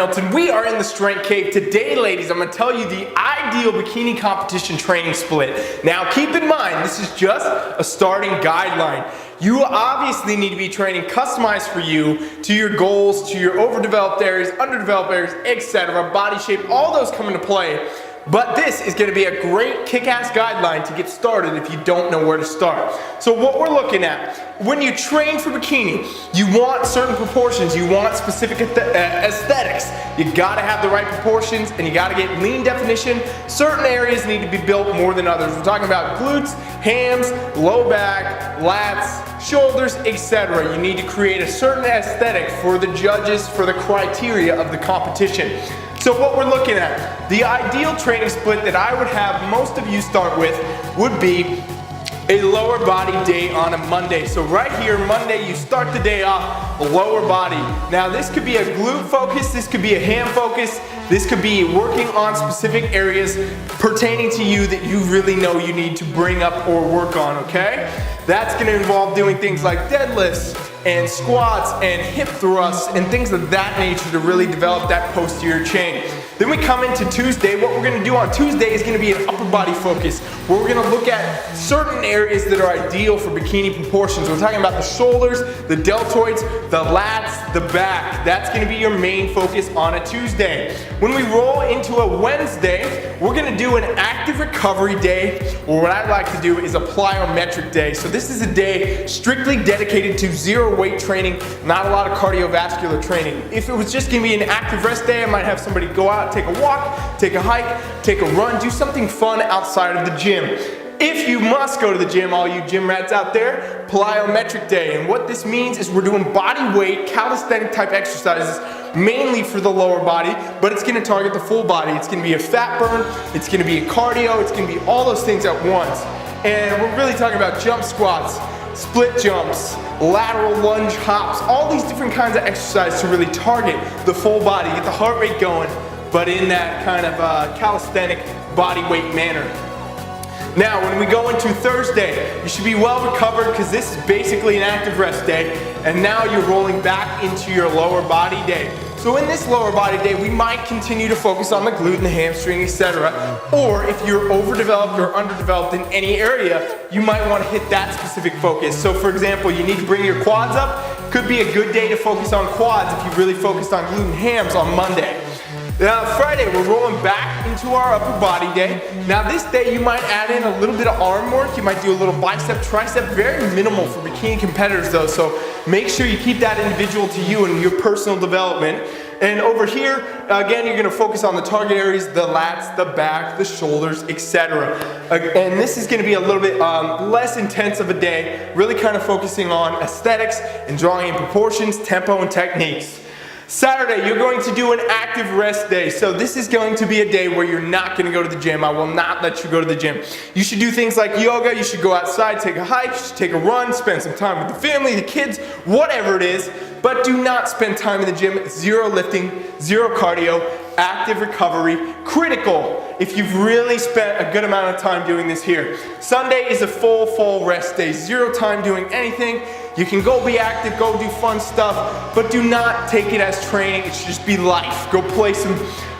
Milton. We are in the Strength Cave. Today, ladies, I'm going to tell you the ideal bikini competition training split. Now, keep in mind, this is just a starting guideline. You obviously need to be training customized for you, to your goals, to your overdeveloped areas, underdeveloped areas, etc., body shape, all those come into play. But this is going to be a great kick-ass guideline to get started if you don't know where to start. So what we're looking at, when you train for bikini, you want certain proportions, you want specific aesthetics. You got to have the right proportions and you got to get lean definition. Certain areas need to be built more than others. We're talking about glutes, hams, low back, lats, shoulders, etc. You need to create a certain aesthetic for the judges, for the criteria of the competition. So what we're looking at, the ideal training split that I would have most of you start with would be a lower body day on a Monday. So right here, Monday, you start the day off, lower body. Now this could be a glute focus, this could be a ham focus, this could be working on specific areas pertaining to you that you really know you need to bring up or work on, okay? That's gonna involve doing things like deadlifts and squats and hip thrusts and things of that nature to really develop that posterior chain. Then we come into Tuesday. What we're gonna do on Tuesday is gonna be an upper body focus, where we're gonna look at certain areas that are ideal for bikini proportions. We're talking about the shoulders, the deltoids, the lats, the back. That's gonna be your main focus on a Tuesday. When we roll into a Wednesday, we're gonna do an active recovery day, or what I'd like to do is a plyometric day. So this is a day strictly dedicated to zero weight training, not a lot of cardiovascular training. If it was just gonna be an active rest day, I might have somebody go out, take a walk, take a hike, take a run, do something fun outside of the gym. If you must go to the gym, all you gym rats out there, plyometric day. And what this means is we're doing body weight, calisthenic type exercises, mainly for the lower body, but it's gonna target the full body. It's gonna be a fat burn, it's gonna be a cardio, it's gonna be all those things at once. And we're really talking about jump squats, split jumps, lateral lunge hops, all these different kinds of exercises to really target the full body, get the heart rate going, but in that kind of calisthenic body weight manner. Now, when we go into Thursday, you should be well recovered because this is basically an active rest day, and now you're rolling back into your lower body day. So in this lower body day, we might continue to focus on the glute and the hamstring, etc. Or if you're overdeveloped or underdeveloped in any area, you might want to hit that specific focus. So for example, you need to bring your quads up. Could be a good day to focus on quads if you really focused on glute and hams on Monday. Friday, we're rolling back into our upper body day. Now this day you might add in a little bit of arm work. You might do a little bicep, tricep, very minimal for bikini competitors though. So make sure you keep that individual to you and your personal development. And over here, again, you're gonna focus on the target areas, the lats, the back, the shoulders, etc. And this is gonna be a little bit less intense of a day, really kind of focusing on aesthetics and drawing in proportions, tempo, and techniques. Saturday, you're going to do an active rest day. So this is going to be a day where you're not going to go to the gym. I will not let you go to the gym. You should do things like yoga, you should go outside, take a hike, take a run, spend some time with the family, the kids, whatever it is, but do not spend time in the gym. Zero lifting, zero cardio, active recovery, critical if you've really spent a good amount of time doing this here. Sunday is a full rest day, zero time doing anything. You can go be active, go do fun stuff, but do not take it as training. It should just be life. Go play some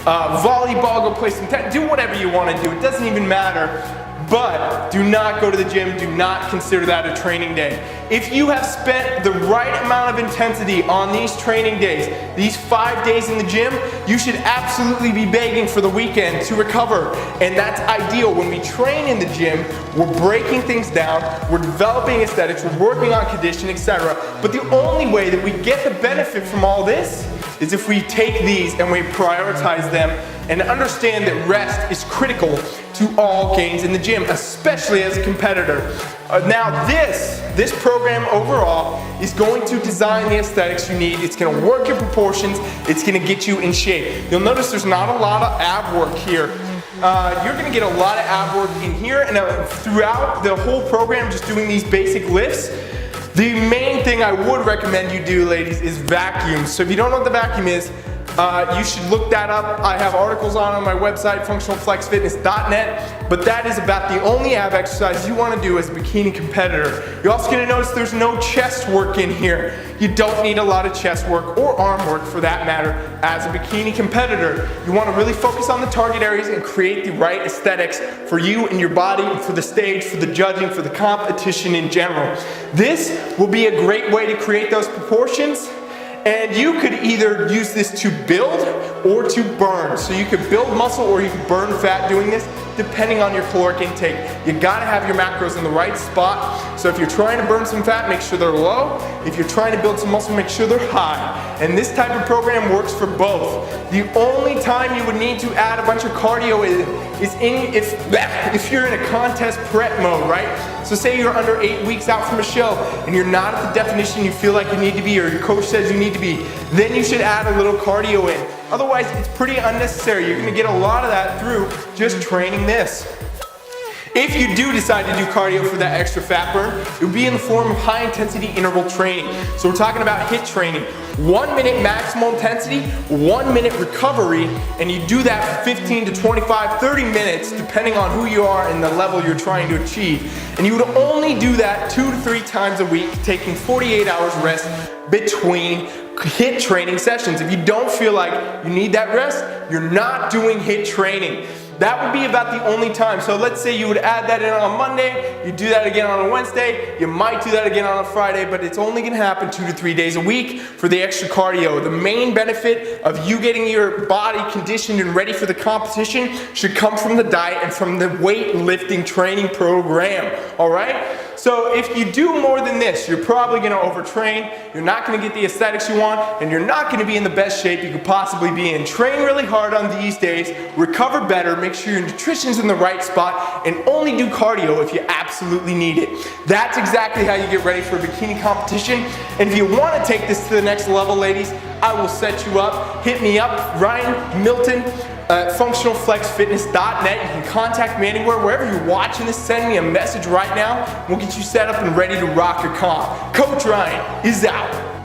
volleyball, go play some tennis, do whatever you want to do. It doesn't even matter. But do not go to the gym, do not consider that a training day. If you have spent the right amount of intensity on these training days, these 5 days in the gym, you should absolutely be begging for the weekend to recover. And that's ideal. When we train in the gym, we're breaking things down, we're developing aesthetics, we're working on conditioning, etc. But the only way that we get the benefit from all this is if we take these and we prioritize them and understand that rest is critical to all gains in the gym, especially as a competitor. Now this program overall is going to design the aesthetics you need. It's gonna work your proportions. It's gonna get you in shape. You'll notice there's not a lot of ab work here. You're gonna get a lot of ab work in here, and throughout the whole program, just doing these basic lifts. The main thing I would recommend you do, ladies, is vacuum. So if you don't know what the vacuum is, you should look that up. I have articles on my website, functionalflexfitness.net, but that is about the only ab exercise you want to do as a bikini competitor. You're also going to notice there's no chest work in here. You don't need a lot of chest work or arm work for that matter as a bikini competitor. You want to really focus on the target areas and create the right aesthetics for you and your body, and for the stage, for the judging, for the competition in general. This will be a great way to create those proportions. And you could either use this to build or to burn. So you could build muscle or you could burn fat doing this, depending on your caloric intake. You gotta have your macros in the right spot. So if you're trying to burn some fat, make sure they're low. If you're trying to build some muscle, make sure they're high. And this type of program works for both. The only time you would need to add a bunch of cardio is if you're in a contest prep mode, right? So say you're under 8 weeks out from a show and you're not at the definition you feel like you need to be, or your coach says you need to be, then you should add a little cardio in. Otherwise, it's pretty unnecessary. You're gonna get a lot of that through just training this. If you do decide to do cardio for that extra fat burn, it would be in the form of high intensity interval training. So we're talking about HIIT training. 1 minute maximal intensity, 1 minute recovery, and you do that for 15 to 25, 30 minutes, depending on who you are and the level you're trying to achieve. And you would only do that 2 to 3 times a week, taking 48 hours rest between HIIT training sessions. If you don't feel like you need that rest, you're not doing HIIT training. That would be about the only time. So let's say you would add that in on a Monday, you do that again on a Wednesday, you might do that again on a Friday, but it's only gonna happen 2 to 3 days a week for the extra cardio. The main benefit of you getting your body conditioned and ready for the competition should come from the diet and from the weightlifting training program, all right? So if you do more than this, you're probably gonna overtrain, you're not gonna get the aesthetics you want, and you're not gonna be in the best shape you could possibly be in. Train really hard on these days, recover better, make sure your nutrition's in the right spot, and only do cardio if you absolutely need it. That's exactly how you get ready for a bikini competition. And if you wanna take this to the next level, ladies, I will set you up. Hit me up, Ryan Milton, functionalflexfitness.net. You can contact me anywhere, wherever you're watching this, send me a message right now. We'll get you set up and ready to rock your comp. Coach Ryan is out.